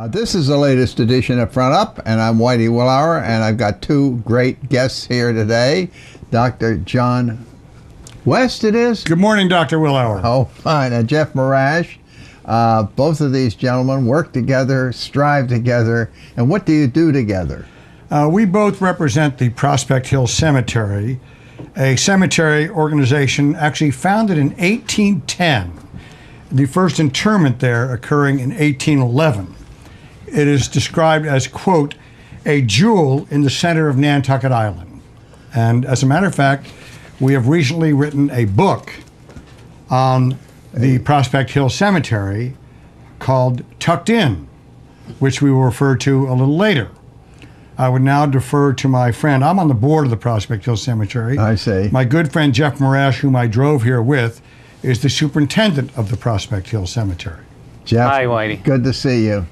This is the latest edition of Front Up, and I'm Whitey Willauer, and I've got two great guests here today. Dr. John West, it is? Good morning, Dr. Willauer. Oh, fine. And Jeff Marash. Both of these gentlemen work together, strive together, and what do you do together? We both represent the Prospect Hill Cemetery, a cemetery organization actually founded in 1810. The first interment there occurring in 1811. It is described as, quote, a jewel in the center of Nantucket Island. And as a matter of fact, we have recently written a book on the Prospect Hill Cemetery called Tucked In, which we will refer to a little later. I would now defer to my friend. I'm on the board of the Prospect Hill Cemetery. I see. My good friend Jeff Marash, whom I drove here with, is the superintendent of the Prospect Hill Cemetery. Jeff, hi, Whitey. Good to see you.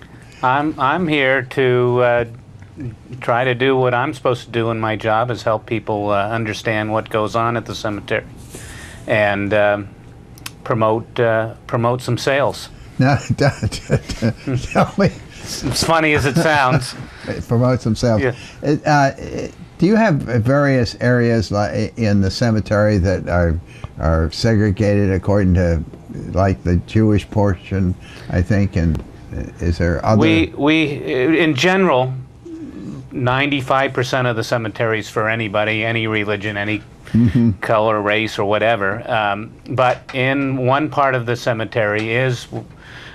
I'm here to try to do what I'm supposed to do in my job, is help people understand what goes on at the cemetery and promote some sales. Now, tell me. As funny as it sounds. Promote some sales. Yeah. Do you have various areas in the cemetery that are segregated according to, like, the Jewish portion, I think, and is there other? We in general, 95% of the cemeteries for anybody, any religion, any color, race, or whatever. But in one part of the cemetery is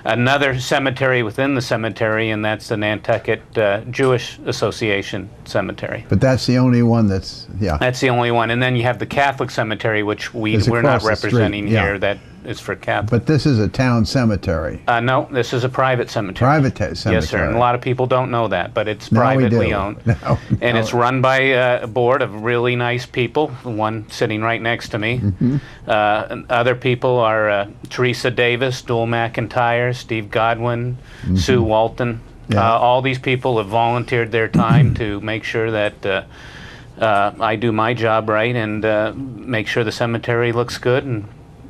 another cemetery within the cemetery, and that's the Nantucket Jewish Association Cemetery. But that's the only one that's, yeah. That's the only one. And then you have the Catholic Cemetery, which we're not representing here. That is for Catholic. But this is a town cemetery. No, this is a private cemetery. Private cemetery. Yes, sir. And a lot of people don't know that, but it's privately owned. And it's run by a board of really nice people, one sitting right next to me. Other people are Teresa Davis, Dual McIntyre, Steve Godwin, Sue Walton. Yeah. All these people have volunteered their time to make sure that I do my job right and make sure the cemetery looks good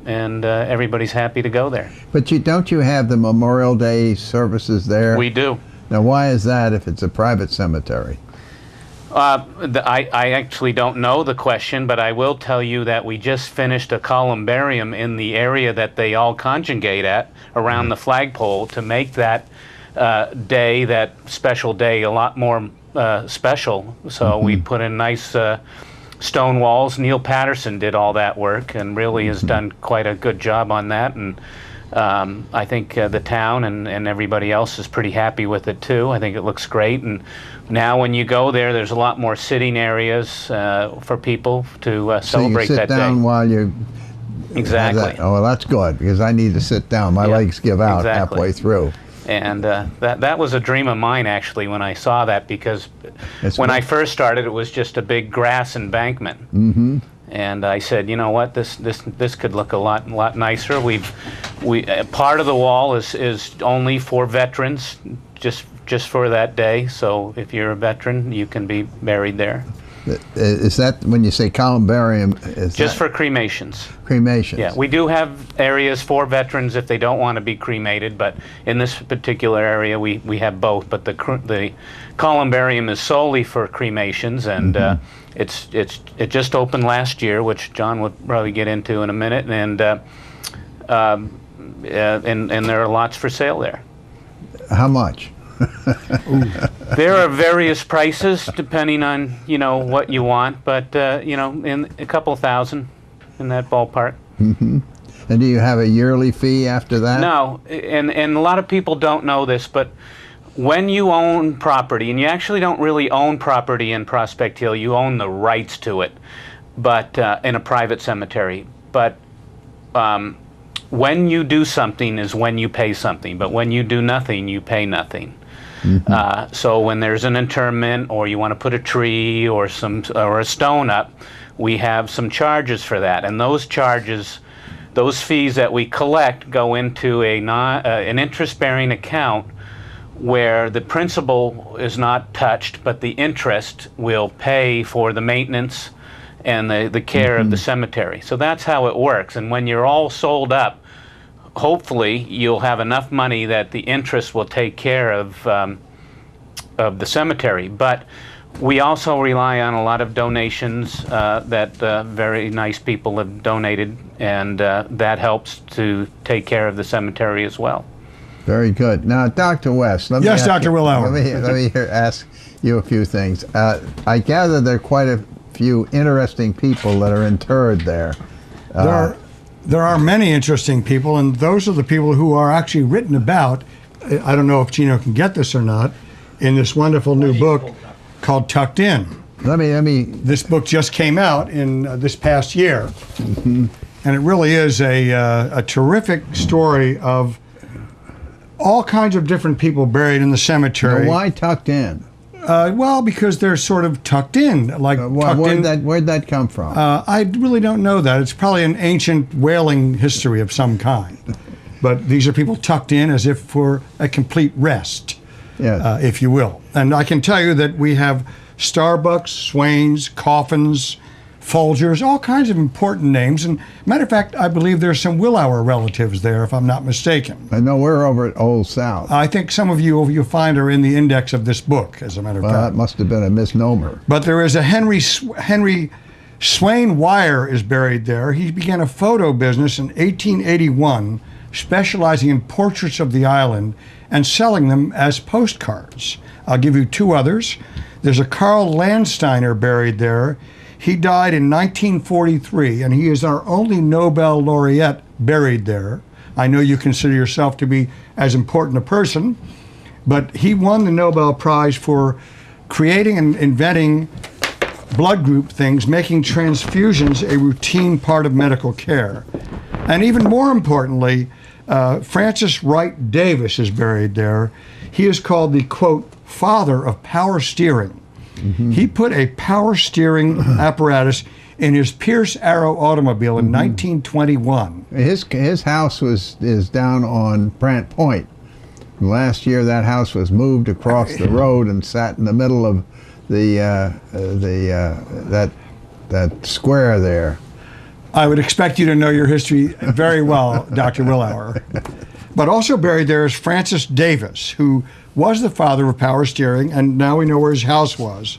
and everybody's happy to go there. But don't you have the Memorial Day services there? We do. Now, why is that if it's a private cemetery? I actually don't know the question, but I will tell you that we just finished a columbarium in the area that they all conjugate at around the flagpole to make that day, that special day, a lot more special. So we put in nice stone walls. Neil Patterson did all that work and really has done quite a good job on that. And I think the town and everybody else is pretty happy with it too. I think it looks great. And now when you go there, there's a lot more sitting areas for people to celebrate that day. So you sit down while you... Exactly. Oh, well, that's good, because I need to sit down. My legs give out halfway through. And that was a dream of mine, actually, when I saw that, because when I first started, it was just a big grass embankment. And I said, you know what, this could look a lot nicer. Part of the wall is only for veterans, just for that day. So if you're a veteran, you can be buried there. Is that, when you say columbarium, is just for cremations? Cremations. Yeah, we do have areas for veterans if they don't want to be cremated, but in this particular area we have both. But the columbarium is solely for cremations, and it just opened last year, which John would probably get into in a minute, and there are lots for sale there. How much? There are various prices depending on what you want, but in a couple thousand, in that ballpark. And do you have a yearly fee after that? No, and a lot of people don't know this, but when you own property, and you actually don't really own property in Prospect Hill, you own the rights to it, but in a private cemetery. But when you do something is when you pay something, but when you do nothing, you pay nothing. So when there's an interment, or you want to put a tree or a stone up, we have some charges for that, and those charges, those fees that we collect, go into an interest-bearing account where the principal is not touched, but the interest will pay for the maintenance and the care of the cemetery. So that's how it works. And when you're all sold up, hopefully you'll have enough money that the interest will take care of the cemetery. But we also rely on a lot of donations that very nice people have donated, and that helps to take care of the cemetery as well. Very good. Now, Dr. West, Yes, Dr. Willauer. Let me ask you a few things. I gather there are quite a few interesting people that are interred there. There are many interesting people, and those are the people who are actually written about. I don't know if Gino can get this or not, in this wonderful new book called Tucked In. Let me. This book just came out in this past year, and it really is a terrific story of all kinds of different people buried in the cemetery. Now, why tucked in? Well, because they're sort of tucked in, like tucked in. Where'd that come from? I really don't know that. It's probably an ancient whaling history of some kind. But these are people tucked in as if for a complete rest, Yes. if you will. And I can tell you that we have Starbucks, Swains, Coffins, Folgers, all kinds of important names. And matter of fact, I believe there's some Willauer relatives there, if I'm not mistaken. I know we're over at Old South. I think some of you'll find are in the index of this book, as a matter of Well, fact. that must have been a misnomer. But there is a Henry Swain Wire is buried there. He began a photo business in 1881, specializing in portraits of the island and selling them as postcards. I'll give you two others. There's a Carl Landsteiner buried there. He died in 1943, and he is our only Nobel laureate buried there. I know you consider yourself to be as important a person, but he won the Nobel Prize for creating and inventing blood group things, making transfusions a routine part of medical care. And even more importantly, Francis Wright Davis is buried there. He is called the, quote, father of power steering. Mm-hmm. He put a power steering apparatus in his Pierce Arrow automobile in 1921. His house is down on Brant Point. Last year, that house was moved across the road and sat in the middle of that square there. I would expect you to know your history very well, Dr. Willauer. But also buried there is Francis Davis, who was the father of power steering, and now we know where his house was.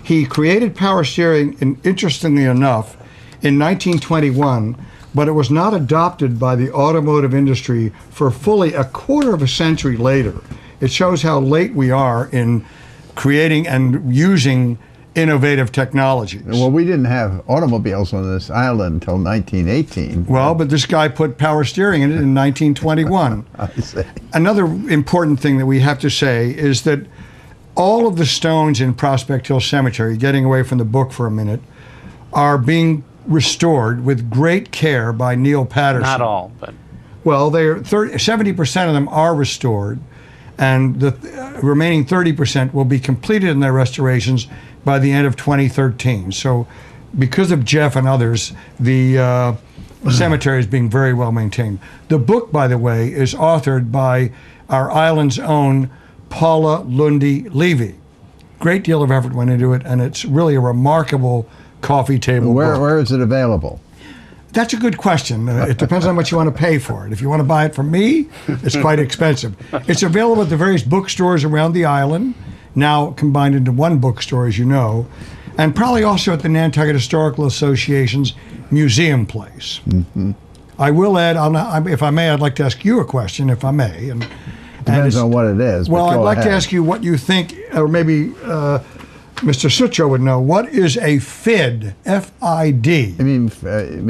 He created power steering, interestingly enough, in 1921, but it was not adopted by the automotive industry for fully a quarter of a century later. It shows how late we are in creating and using innovative technologies. Well, we didn't have automobiles on this island until 1918. Well, but this guy put power steering in it in 1921. I see. Another important thing that we have to say is that all of the stones in Prospect Hill Cemetery, getting away from the book for a minute, are being restored with great care by Neil Patterson. Not all, but Well, 70% of them are restored, and the remaining 30% will be completed in their restorations by the end of 2013. So because of Jeff and others, the cemetery is being very well maintained. The book, by the way, is authored by our island's own Paula Lundy Levy. Great deal of effort went into it, and it's really a remarkable coffee table book. Where is it available? That's a good question. It depends on how much you want to pay for it. If you want to buy it from me, it's quite expensive. It's available at the various bookstores around the island, now combined into one bookstore, as you know, and probably also at the Nantucket Historical Association's museum place. Mm-hmm. I will add, if I may, I'd like to ask you a question, if I may. Depends on what it is. Well, I'd like ahead. to ask you what you think, or maybe Mr. Sutro would know. What is a FID? F-I-D. You mean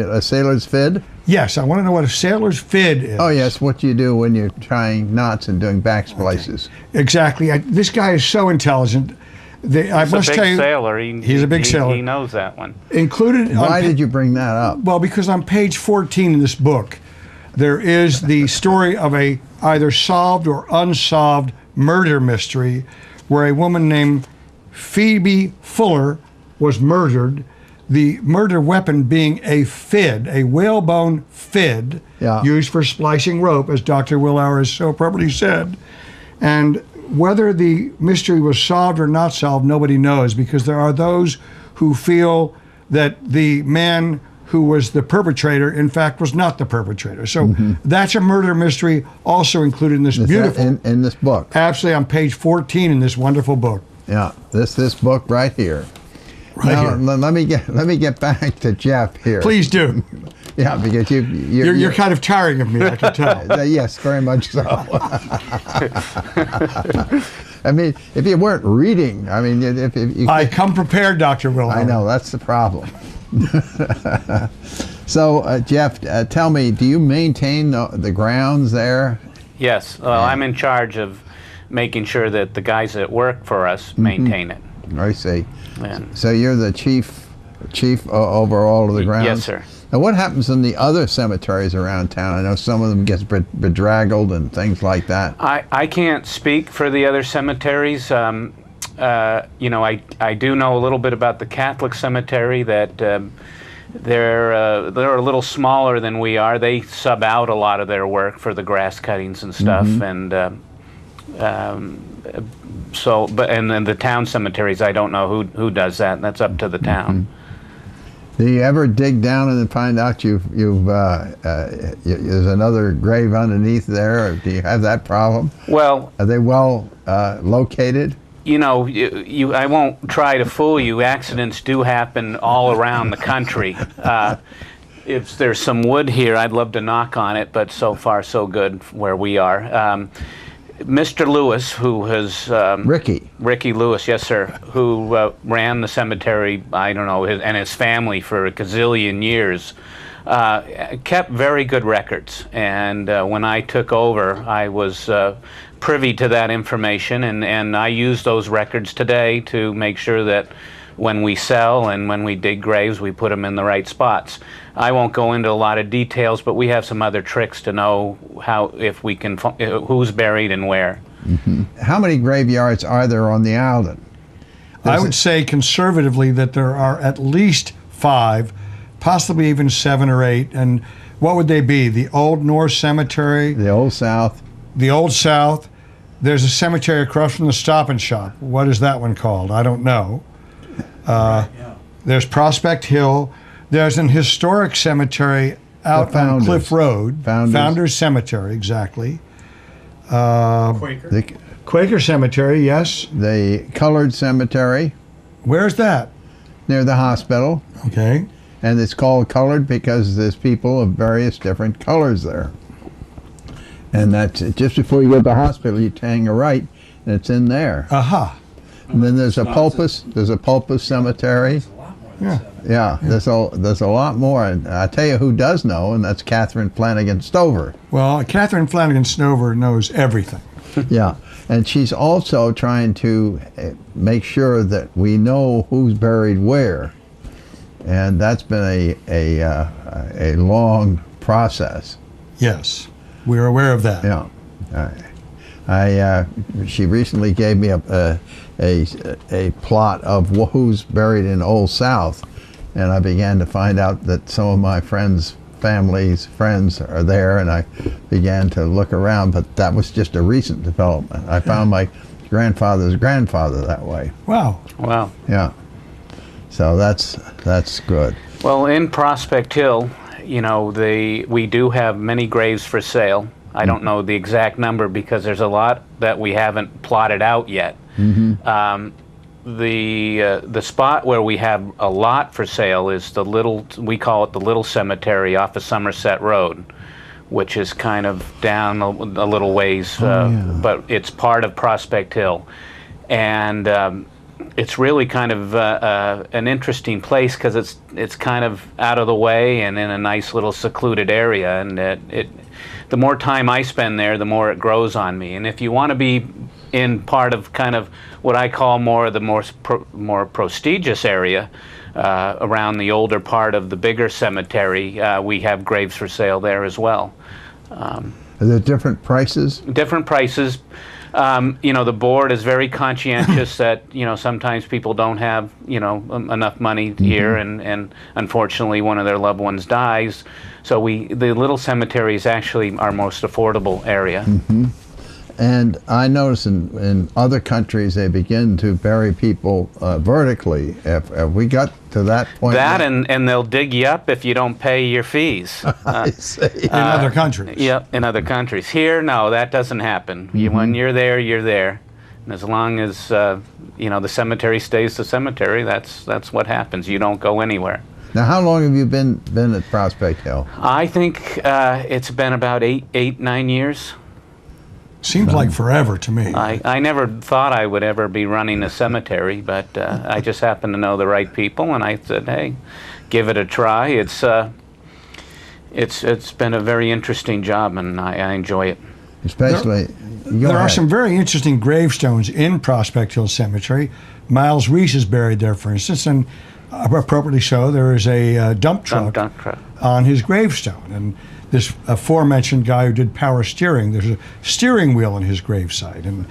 a sailor's fid? Yes, I want to know what a sailor's FID is. Oh, yes, what you do when you're tying knots and doing back splices. Okay. Exactly. This guy is so intelligent. I must tell you, sailor. He's a big sailor. He knows that one. Included. Why did you bring that up? Well, because on page 14 in this book, there is the story of a either solved or unsolved murder mystery where a woman named Phoebe Fuller was murdered, the murder weapon being a fid, a whalebone fid, used for splicing rope, as Dr. Willauer has so appropriately said. And whether the mystery was solved or not solved, nobody knows, because there are those who feel that the man who was the perpetrator, in fact, was not the perpetrator. So that's a murder mystery also included in this Is that beautiful, in this book? absolutely on page 14 in this wonderful book. Yeah, this book right here. Right now, here. Let me get back to Jeff here. Please do. Yeah, because You're kind of tiring of me, I can tell. Yes, very much so. I mean, if you weren't reading, I mean, if you I come prepared, Dr. Wilhelm. I know, that's the problem. So, Jeff, tell me, do you maintain the grounds there? Yes, well, I'm in charge of making sure that the guys that work for us maintain it. I see. And So you're the chief over all of the grounds? yes, sir. Now, what happens in the other cemeteries around town? I know some of them get bedraggled and things like that. I can't speak for the other cemeteries. You know, I do know a little bit about the Catholic cemetery, that they're a little smaller than we are. They sub out a lot of their work for the grass cuttings and stuff, and and then the town cemeteries, I don't know who does that. That's up to the town. Do you ever dig down and find out there's another grave underneath there? Or do you have that problem? Well, Are they well located? you know, I won't try to fool you. Accidents do happen all around the country. If there's some wood here, I'd love to knock on it, but so far so good where we are. Mr. Lewis, who has Ricky Lewis, yes sir, who ran the cemetery, I don't know, and his family for a gazillion years, kept very good records. And when I took over, I was privy to that information, and I use those records today to make sure that when we sell and when we dig graves, we put them in the right spots. I won't go into a lot of details, but we have some other tricks to know who's buried and where. How many graveyards are there on the island? I would say conservatively that there are at least 5, possibly even 7 or 8. And what would they be? The Old Norse Cemetery, The Old South. the Old South. There's a cemetery across from the Stop and Shop. What is that one called? I don't know. There's Prospect Hill. There's an historic cemetery out on Cliff Road. Founders Cemetery, exactly. The Quaker Cemetery, yes. The Colored Cemetery Where's that? near the hospital. Okay. And it's called colored because there's people of various different colors there. And that's just before you go to the hospital, you hang a right, and it's in there. Aha. And then there's a Pulpus Cemetery. Yeah. Yeah, there's a lot more. And I tell you who does know, and that's Catherine Flanagan Stover. Well, Catherine Flanagan Stover knows everything. Yeah, and she's also trying to make sure that we know who's buried where, and that's been a long process. Yes, we're aware of that. Yeah, she recently gave me a plot of who's buried in Old South, and I began to find out that some of my friends' friends are there, and I began to look around, but that was just a recent development. I found my grandfather's grandfather that way. Wow. Wow. Yeah. So that's good. Well, in Prospect Hill, you know, we do have many graves for sale. I don't know the exact number because there's a lot that we haven't plotted out yet. The spot where we have a lot for sale is we call it the Little Cemetery off of Somerset Road, which is kind of down a little ways, but it's part of Prospect Hill. And it's really kind of an interesting place because it's kind of out of the way and in a nice little secluded area, and the more time I spend there, the more it grows on me. And if you want to be in part of kind of what I call more of the more prestigious area around the older part of the bigger cemetery, we have graves for sale there as well. Are there different prices? Different prices. You know, the board is very conscientious that, you know, sometimes people don't have, you know, enough money here, and unfortunately one of their loved ones dies. So the Little Cemetery is actually our most affordable area. And I notice in other countries they begin to bury people vertically. Have we got to that point? That and they'll dig you up if you don't pay your fees. I see. In other countries. Yep, in other countries. Here, no, that doesn't happen. When you're there, you're there. And as long as the cemetery stays the cemetery, that's what happens. You don't go anywhere. Now, how long have you been at Prospect Hill? I think it's been about 9 years. Seems like forever to me. I never thought I would ever be running a cemetery, but I just happened to know the right people, and I said, hey, give it a try. It's been a very interesting job, and I enjoy it. Especially, there are some very interesting gravestones in Prospect Hill Cemetery. Miles Reese is buried there, for instance, and appropriately so, there is a dump truck on his gravestone. And this aforementioned guy who did power steering, there's a steering wheel on his gravesite. And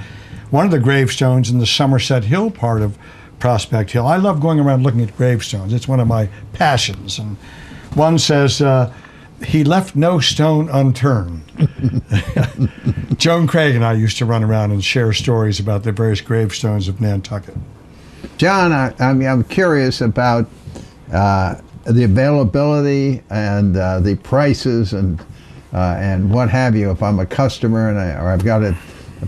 one of the gravestones in the Somerset Hill part of Prospect Hill, I love going around looking at gravestones. It's one of my passions. And one says, he left no stone unturned. Joan Craig and I used to run around and share stories about the various gravestones of Nantucket. John, I'm curious about the availability and the prices and what have you. If I'm a customer or I've got a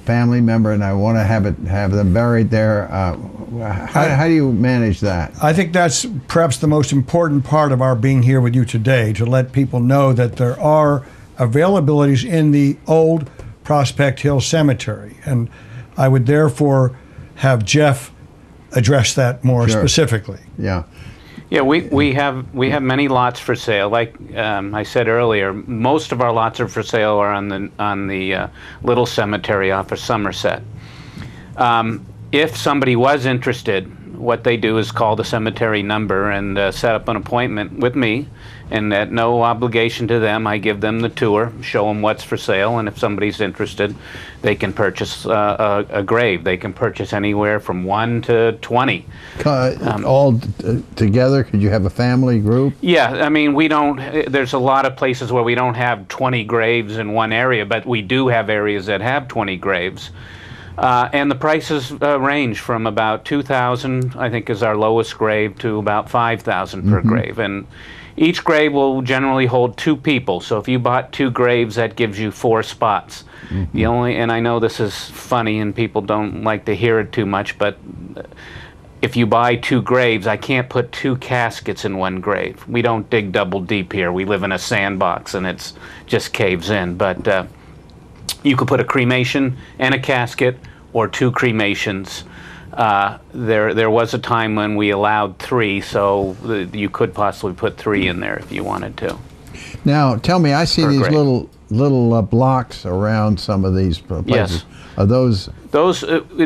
family member and I want to have them buried there, how do you manage that? I think that's perhaps the most important part of our being here with you today, to let people know that there are availabilities in the old Prospect Hill Cemetery, and I would therefore have Jeff address that more specifically. Yeah. Yeah, we have many lots for sale. Like I said earlier, most of our lots are for sale are on the little cemetery off of Somerset. If somebody was interested, what they do is call the cemetery number and set up an appointment with me, and at no obligation to them, I give them the tour, show them what's for sale, and if somebody's interested, they can purchase a grave. They can purchase anywhere from 1 to 20. All together? Could you have a family group? Yeah, I mean, we don't, there's a lot of places where we don't have 20 graves in one area, but we do have areas that have 20 graves. And the prices range from about $2,000, I think is our lowest grave, to about $5,000 per grave. And each grave will generally hold 2 people. So if you bought 2 graves, that gives you 4 spots. The only, and I know this is funny and people don't like to hear it too much, but if you buy 2 graves, I can't put 2 caskets in one grave. We don't dig double deep here. We live in a sandbox and it's just caves in. But you could put a cremation and a casket, or 2 cremations. There was a time when we allowed 3, so you could possibly put 3 in there if you wanted to. Now, tell me, I see these little blocks around some of these places. Yes. Are those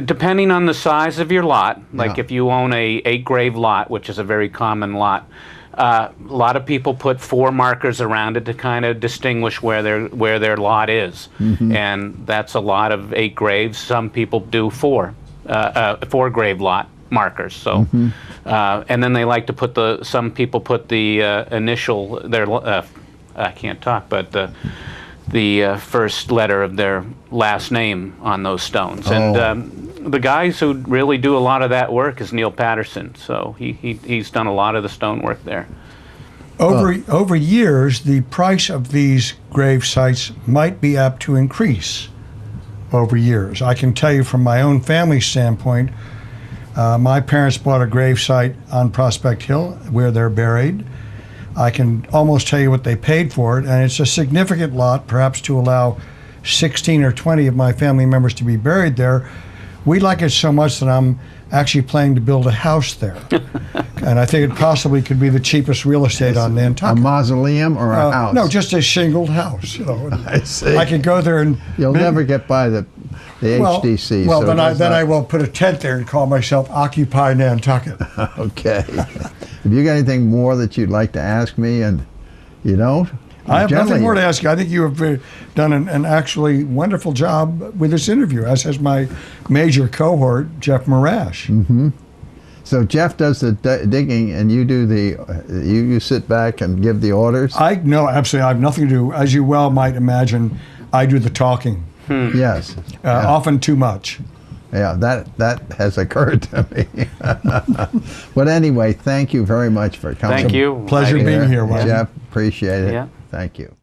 depending on the size of your lot, like if you own a 8-grave lot, which is a very common lot, a lot of people put 4 markers around it to kind of distinguish where their lot is, and that's a lot of 8 graves. Some people do 4 grave lot markers. So, and then they like to put some people put the initial I can't talk, but the first letter of their last name on those stones. And the guys who really do a lot of that work is Neil Patterson. So he's done a lot of the stone work there. Over years, the price of these grave sites might be apt to increase over years. I can tell you from my own family standpoint, my parents bought a grave site on Prospect Hill where they're buried. I can almost tell you what they paid for it, and it's a significant lot, perhaps to allow 16 or 20 of my family members to be buried there. We like it so much that I'm actually planning to build a house there. And I think it possibly could be the cheapest real estate on Nantucket. A mausoleum or a house? No, just a shingled house. You know. I see. I could go there and... You'll never get by the HDC. Well, so then I will put a tent there and call myself Occupy Nantucket. Okay. Have you got anything more that you'd like to ask me? And you don't? I have nothing more to ask you. I think you have done an actually wonderful job with this interview, as has my major cohort, Jeff Marash. So Jeff does the digging, and you do you sit back and give the orders? No, absolutely. I have nothing to do. As you well might imagine, I do the talking. Yes. Yeah. often too much. Yeah, that has occurred to me. But anyway, thank you very much for coming. Thank you. Pleasure I- being here, Wayne. Jeff, appreciate it. Yeah. Thank you.